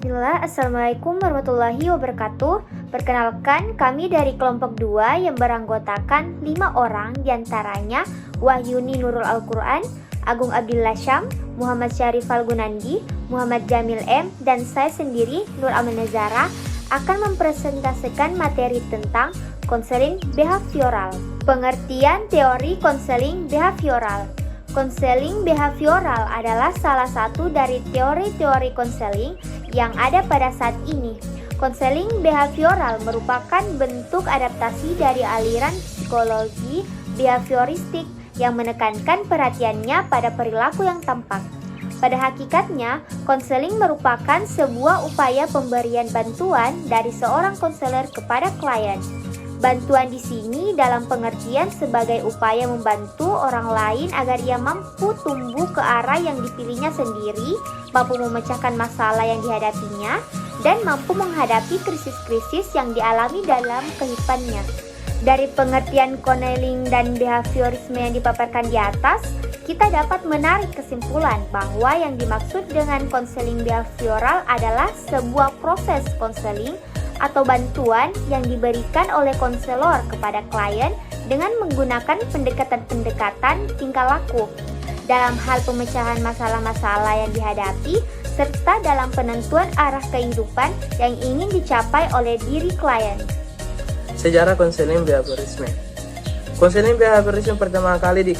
Bismillah, Assalamualaikum warahmatullahi wabarakatuh. Perkenalkan, kami dari kelompok 2 yang beranggotakan 5 orang, diantaranya Wahyuni Nurul Al-Quran, Agung Abdillah Syam, Muhammad Syarif Falgunandi, Muhammad Jamil M, dan saya sendiri, Nur Amanazara, akan mempresentasikan materi tentang konseling behavioral. Pengertian teori konseling behavioral. Konseling behavioral adalah salah satu dari teori-teori konseling yang ada pada saat ini. Konseling behavioral merupakan bentuk adaptasi dari aliran psikologi behavioristik yang menekankan perhatiannya pada perilaku yang tampak. Pada hakikatnya, konseling merupakan sebuah upaya pemberian bantuan dari seorang konselor kepada klien. Bantuan di sini dalam pengertian sebagai upaya membantu orang lain agar ia mampu tumbuh ke arah yang dipilihnya sendiri, mampu memecahkan masalah yang dihadapinya, dan mampu menghadapi krisis-krisis yang dialami dalam kehidupannya. Dari pengertian konseling dan behaviorisme yang dipaparkan di atas, kita dapat menarik kesimpulan bahwa yang dimaksud dengan konseling behavioral adalah sebuah proses konseling atau bantuan yang diberikan oleh konselor kepada klien dengan menggunakan pendekatan-pendekatan tingkah laku dalam hal pemecahan masalah-masalah yang dihadapi serta dalam penentuan arah kehidupan yang ingin dicapai oleh diri klien. Sejarah konseling behaviorisme. Konseling behaviorisme pertama kali di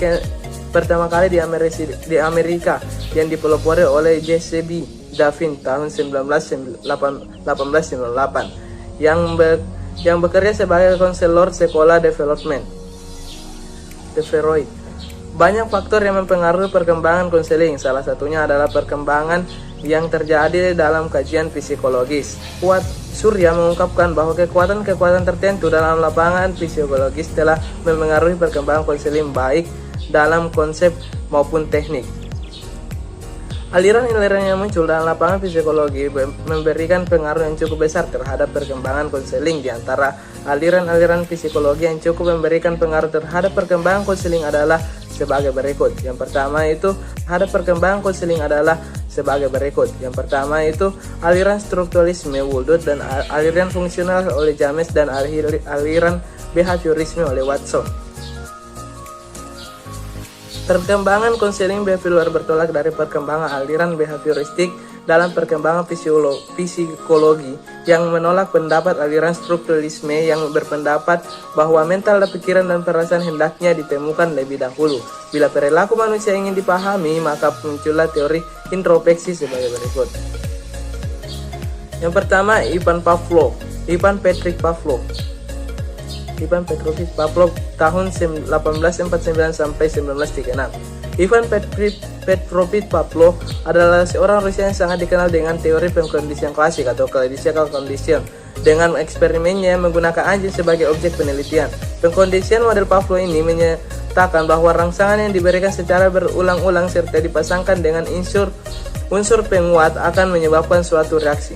Amerika yang dipelopori oleh J.C.B. Davin tahun 1898 yang bekerja sebagai konselor sekolah development. Banyak faktor yang mempengaruhi perkembangan konseling. Salah satunya adalah perkembangan yang terjadi dalam kajian psikologis. Kuat Surya mengungkapkan bahwa kekuatan-kekuatan tertentu dalam lapangan psikologis telah mempengaruhi perkembangan konseling baik dalam konsep maupun teknik. Aliran-aliran yang muncul dalam lapangan psikologi memberikan pengaruh yang cukup besar terhadap perkembangan konseling. Di antara aliran-aliran psikologi yang cukup memberikan pengaruh terhadap perkembangan konseling adalah sebagai berikut. Yang pertama itu aliran strukturalisme Woodward dan aliran fungsional oleh James dan aliran behaviorisme oleh Watson. Perkembangan konseling behavioral bertolak dari perkembangan aliran behavioristik dalam perkembangan psikologi yang menolak pendapat aliran strukturalisme yang berpendapat bahwa mental dan pikiran dan perasaan hendaknya ditemukan lebih dahulu. Bila perilaku manusia ingin dipahami, maka muncullah teori introspeksi sebagai berikut. Yang pertama, Ivan Petrovich Pavlov tahun 1849 sampai 1936. Ivan Petrovich Pavlov adalah seorang Rusia yang sangat dikenal dengan teori pengkondisian klasik atau classical condition. Dengan eksperimennya menggunakan anjing sebagai objek penelitian. Pengkondisian model Pavlov ini menyatakan bahwa rangsangan yang diberikan secara berulang-ulang serta dipasangkan dengan unsur penguat akan menyebabkan suatu reaksi.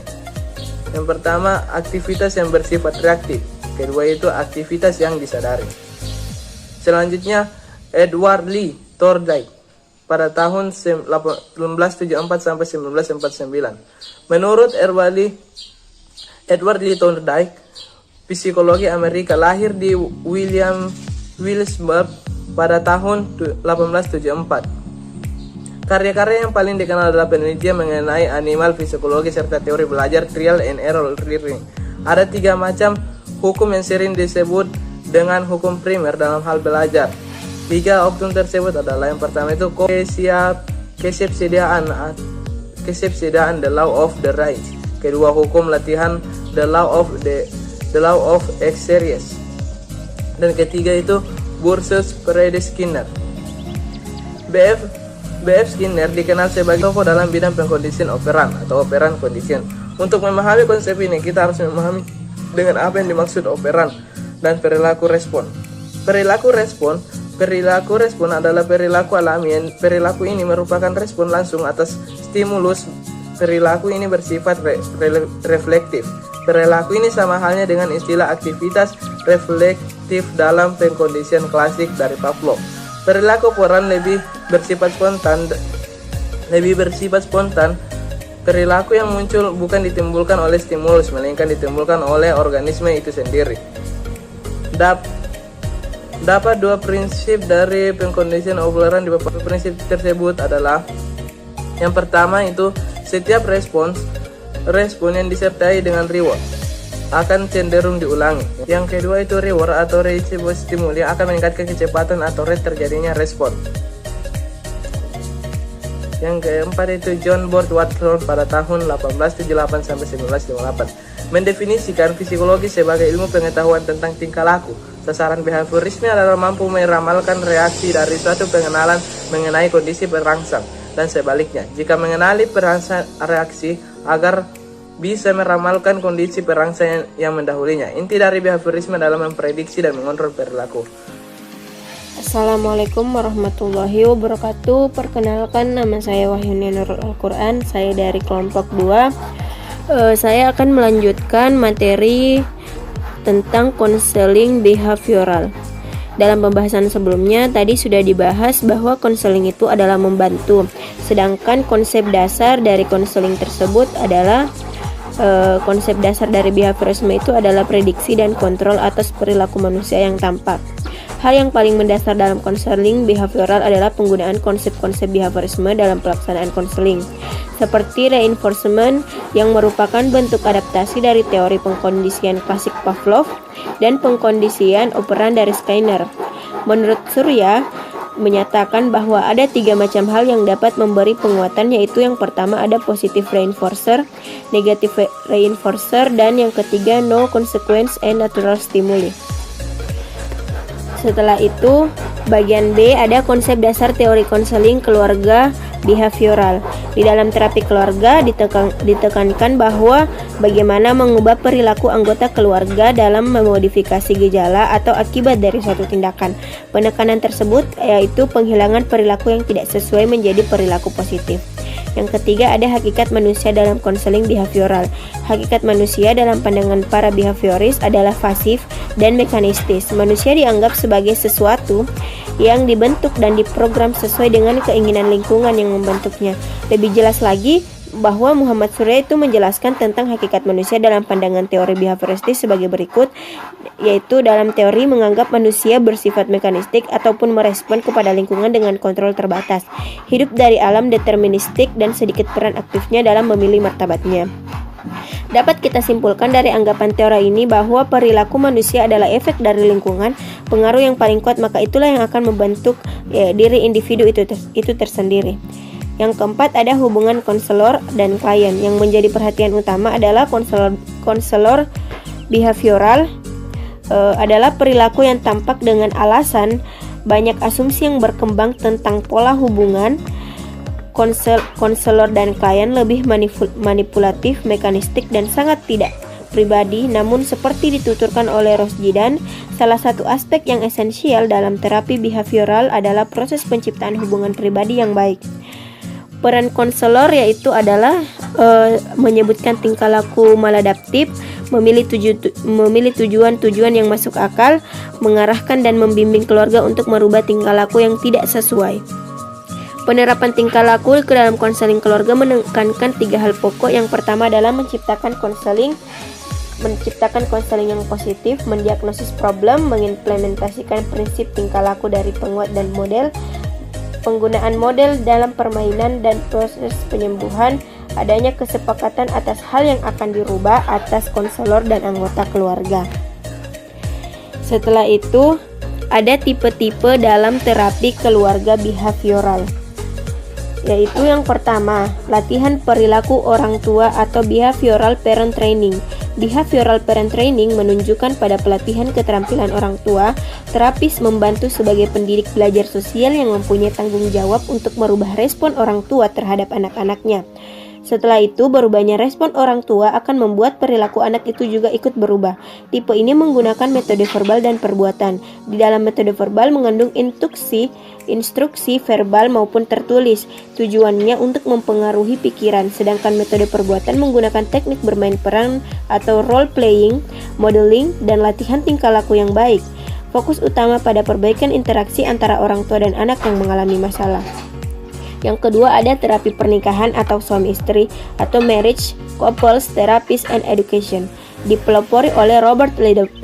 Yang pertama, aktivitas yang bersifat reaktif. Kedua itu aktivitas yang disadari. Selanjutnya, Edward Lee Thorndike pada tahun 1874 sampai 1949. Menurut Edward Lee Thorndike, psikologi Amerika, lahir di Williamsburg pada tahun 1874. Karya-karya yang paling dikenal adalah penelitian mengenai animal psikologi serta teori belajar trial and error learning. Ada 3 macam hukum yang sering disebut dengan hukum primer dalam hal belajar. 3 hukum tersebut adalah yang pertama itu kesepsidaan the law of the right. Kedua, hukum latihan the law of exercise. Dan ketiga itu Bursus Perede Skinner. B.F. Skinner dikenal sebagai tokoh dalam bidang pengkondisian operan atau operan condition. Untuk memahami konsep ini, kita harus memahami dengan apa yang dimaksud operan dan perilaku respon. Perilaku respon adalah perilaku alami. Perilaku ini merupakan respon langsung atas stimulus. Perilaku ini bersifat reflektif. Perilaku ini sama halnya dengan istilah aktivitas reflektif dalam pengkondisian klasik dari Pavlov. Perilaku operan lebih bersifat spontan Perilaku yang muncul bukan ditimbulkan oleh stimulus, melainkan ditimbulkan oleh organisme itu sendiri. Dapat dua prinsip dari pengkondisian ovuleran. Di beberapa prinsip tersebut adalah yang pertama itu setiap respon yang disertai dengan reward akan cenderung diulangi. Yang kedua itu reward atau reward stimuli akan meningkatkan kecepatan atau rate terjadinya respon. Yang keempat itu John Burt Watson pada tahun 1878 sampai 1958 mendefinisikan psikologi sebagai ilmu pengetahuan tentang tingkah laku. Sasaran behaviorisme adalah mampu meramalkan reaksi dari suatu pengenalan mengenai kondisi perangsang dan sebaliknya. Jika mengenali perangsang reaksi agar bisa meramalkan kondisi perangsang yang mendahulinya. Inti dari behaviorisme adalah memprediksi dan mengontrol perilaku. Assalamualaikum warahmatullahi wabarakatuh. Perkenalkan, nama saya Wahyuni Nurul Al-Quran. Saya dari kelompok 2. Saya akan melanjutkan materi tentang konseling behavioral. Dalam pembahasan sebelumnya tadi sudah dibahas bahwa konseling itu adalah membantu. Sedangkan konsep dasar dari konseling tersebut adalah konsep dasar dari behaviorisme itu adalah prediksi dan kontrol atas perilaku manusia yang tampak. Hal yang paling mendasar dalam konseling behavioral adalah penggunaan konsep-konsep behaviorisme dalam pelaksanaan konseling, seperti reinforcement yang merupakan bentuk adaptasi dari teori pengkondisian klasik Pavlov dan pengkondisian operan dari Skinner. Menurut Surya, menyatakan bahwa ada 3 macam hal yang dapat memberi penguatan, yaitu yang pertama ada positive reinforcer, negative reinforcer, dan yang ketiga no consequence and natural stimuli. Setelah itu, bagian B ada konsep dasar teori konseling keluarga behavioral. Di dalam terapi keluarga ditekankan bahwa bagaimana mengubah perilaku anggota keluarga dalam memodifikasi gejala atau akibat dari suatu tindakan. Penekanan tersebut yaitu penghilangan perilaku yang tidak sesuai menjadi perilaku positif. Yang ketiga ada hakikat manusia dalam konseling behavioral. Hakikat manusia dalam pandangan para behavioris adalah pasif dan mekanistis. Manusia dianggap sebagai sesuatu yang dibentuk dan diprogram sesuai dengan keinginan lingkungan yang membentuknya. Lebih jelas lagi, bahwa Muhammad Surya itu menjelaskan tentang hakikat manusia dalam pandangan teori behavioristis sebagai berikut, yaitu dalam teori menganggap manusia bersifat mekanistik ataupun merespon kepada lingkungan dengan kontrol terbatas, hidup dari alam deterministik dan sedikit peran aktifnya dalam memilih martabatnya. Dapat kita simpulkan dari anggapan teori ini bahwa perilaku manusia adalah efek dari lingkungan, pengaruh yang paling kuat, maka itulah yang akan membentuk diri individu itu tersendiri. Yang keempat ada hubungan konselor dan klien. Yang menjadi perhatian utama adalah konselor behavioral adalah perilaku yang tampak dengan alasan banyak asumsi yang berkembang tentang pola hubungan. Konselor dan klien lebih manipulatif, mekanistik, dan sangat tidak pribadi. Namun seperti dituturkan oleh Rosjidan, salah satu aspek yang esensial dalam terapi behavioral adalah proses penciptaan hubungan pribadi yang baik. Peran konselor yaitu adalah menyebutkan tingkah laku maladaptif, memilih tujuan yang masuk akal, mengarahkan dan membimbing keluarga untuk merubah tingkah laku yang tidak sesuai. Penerapan tingkah laku ke dalam konseling keluarga menekankan 3 hal pokok. Yang pertama adalah menciptakan konseling yang positif, mendiagnosis problem, mengimplementasikan prinsip tingkah laku dari penguat dan model, penggunaan model dalam permainan dan proses penyembuhan, adanya kesepakatan atas hal yang akan dirubah atas konselor dan anggota keluarga. Setelah itu, ada tipe-tipe dalam terapi keluarga behavioral, yaitu yang pertama, latihan perilaku orang tua atau behavioral parent training. Behavioral parent training menunjukkan pada pelatihan keterampilan orang tua. Terapis membantu sebagai pendidik belajar sosial yang mempunyai tanggung jawab untuk merubah respon orang tua terhadap anak-anaknya. Setelah itu, berubahnya respon orang tua akan membuat perilaku anak itu juga ikut berubah. Tipe ini menggunakan metode verbal dan perbuatan. Di dalam metode verbal mengandung instruksi verbal maupun tertulis. Tujuannya untuk mempengaruhi pikiran. Sedangkan metode perbuatan menggunakan teknik bermain peran atau role playing, modeling, dan latihan tingkah laku yang baik. Fokus utama pada perbaikan interaksi antara orang tua dan anak yang mengalami masalah. Yang kedua ada terapi pernikahan atau suami istri atau marriage, couples, therapies and education, dipelopori oleh Robert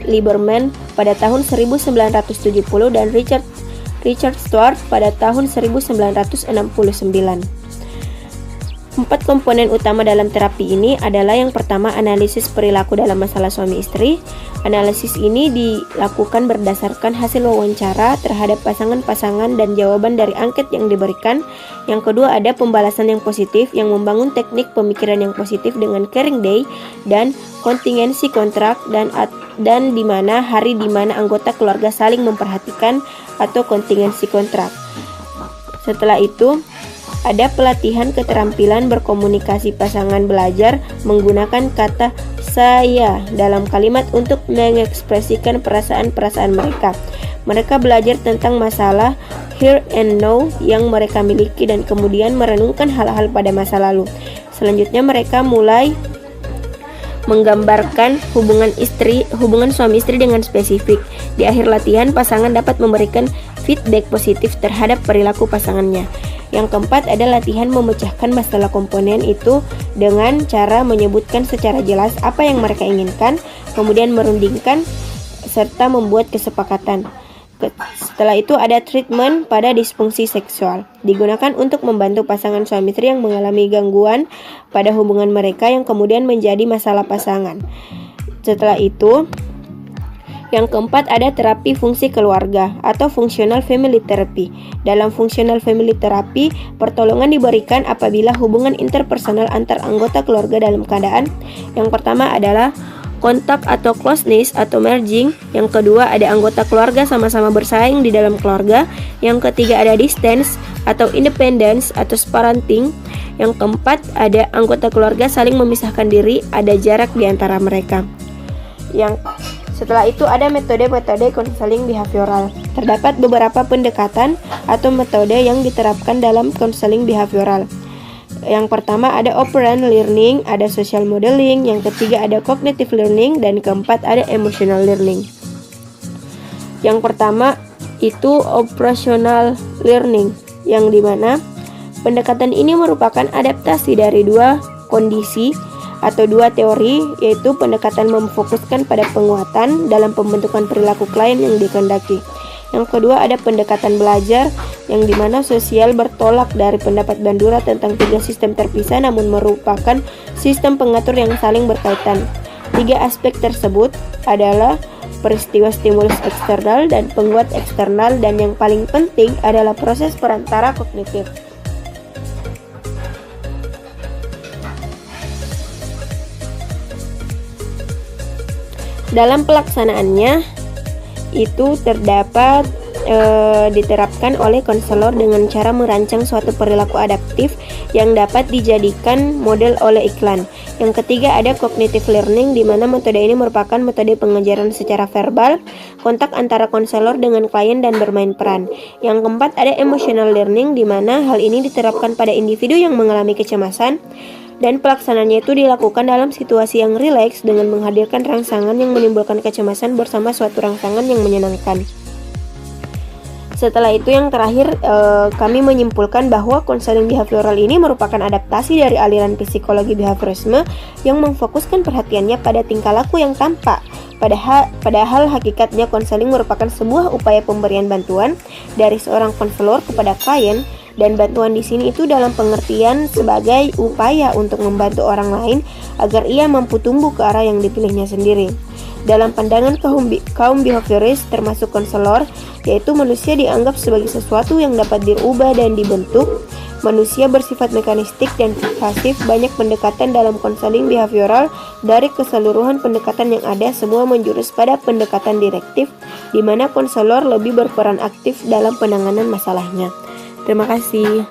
Lieberman pada tahun 1970 dan Richard Stuart pada tahun 1969. 4 komponen utama dalam terapi ini adalah yang pertama analisis perilaku dalam masalah suami istri. Analisis ini dilakukan berdasarkan hasil wawancara terhadap pasangan-pasangan dan jawaban dari angket yang diberikan. Yang kedua ada pembalasan yang positif yang membangun teknik pemikiran yang positif dengan caring day dan kontingensi kontrak dan di mana hari di mana anggota keluarga saling memperhatikan atau kontingensi kontrak. Setelah itu ada pelatihan keterampilan berkomunikasi pasangan belajar menggunakan kata saya dalam kalimat untuk mengekspresikan perasaan-perasaan mereka. Mereka belajar tentang masalah here and now yang mereka miliki dan kemudian merenungkan hal-hal pada masa lalu. Selanjutnya mereka mulai menggambarkan hubungan suami istri dengan spesifik. Di akhir latihan, pasangan dapat memberikan feedback positif terhadap perilaku pasangannya. Yang keempat ada latihan memecahkan masalah komponen itu dengan cara menyebutkan secara jelas apa yang mereka inginkan, kemudian merundingkan serta membuat kesepakatan. Setelah itu ada treatment pada disfungsi seksual, digunakan untuk membantu pasangan suami istri yang mengalami gangguan pada hubungan mereka yang kemudian menjadi masalah pasangan. Setelah itu yang keempat ada terapi fungsi keluarga atau functional family therapy. Dalam functional family therapy, pertolongan diberikan apabila hubungan interpersonal antar anggota keluarga dalam keadaan yang pertama adalah kontak atau closeness atau merging. Yang kedua ada anggota keluarga sama-sama bersaing di dalam keluarga. Yang ketiga ada distance atau independence atau parenting. Yang keempat ada anggota keluarga saling memisahkan diri, ada jarak di antara mereka. Setelah itu ada metode-metode konseling behavioral. Terdapat beberapa pendekatan atau metode yang diterapkan dalam konseling behavioral. Yang pertama ada operant learning, ada social modeling, yang ketiga ada cognitive learning, dan keempat ada emotional learning. Yang pertama itu operational learning, yang dimana pendekatan ini merupakan adaptasi dari dua kondisi atau dua teori, yaitu pendekatan memfokuskan pada penguatan dalam pembentukan perilaku klien yang dikehendaki. Yang kedua ada pendekatan belajar, yang dimana sosial bertolak dari pendapat Bandura tentang 3 sistem terpisah namun merupakan sistem pengatur yang saling berkaitan. 3 aspek tersebut adalah peristiwa stimulus eksternal dan penguat eksternal, dan yang paling penting adalah proses perantara kognitif. Dalam pelaksanaannya itu terdapat diterapkan oleh konselor dengan cara merancang suatu perilaku adaptif yang dapat dijadikan model oleh iklan. Yang ketiga ada cognitive learning, di mana metode ini merupakan metode pengajaran secara verbal, kontak antara konselor dengan klien dan bermain peran. Yang keempat ada emotional learning, di mana hal ini diterapkan pada individu yang mengalami kecemasan dan pelaksananya itu dilakukan dalam situasi yang rileks dengan menghadirkan rangsangan yang menimbulkan kecemasan bersama suatu rangsangan yang menyenangkan. Setelah itu yang terakhir kami menyimpulkan bahwa konseling behavioral ini merupakan adaptasi dari aliran psikologi behaviorisme yang memfokuskan perhatiannya pada tingkah laku yang tampak. Padahal hakikatnya konseling merupakan sebuah upaya pemberian bantuan dari seorang konselor kepada klien, dan bantuan di sini itu dalam pengertian sebagai upaya untuk membantu orang lain agar ia mampu tumbuh ke arah yang dipilihnya sendiri. Dalam pandangan kaum behavioris termasuk konselor, yaitu manusia dianggap sebagai sesuatu yang dapat diubah dan dibentuk. Manusia bersifat mekanistik dan pasif. Banyak pendekatan dalam konseling behavioral. Dari keseluruhan pendekatan yang ada, semua menjurus pada pendekatan direktif, di mana konselor lebih berperan aktif dalam penanganan masalahnya. Terima kasih.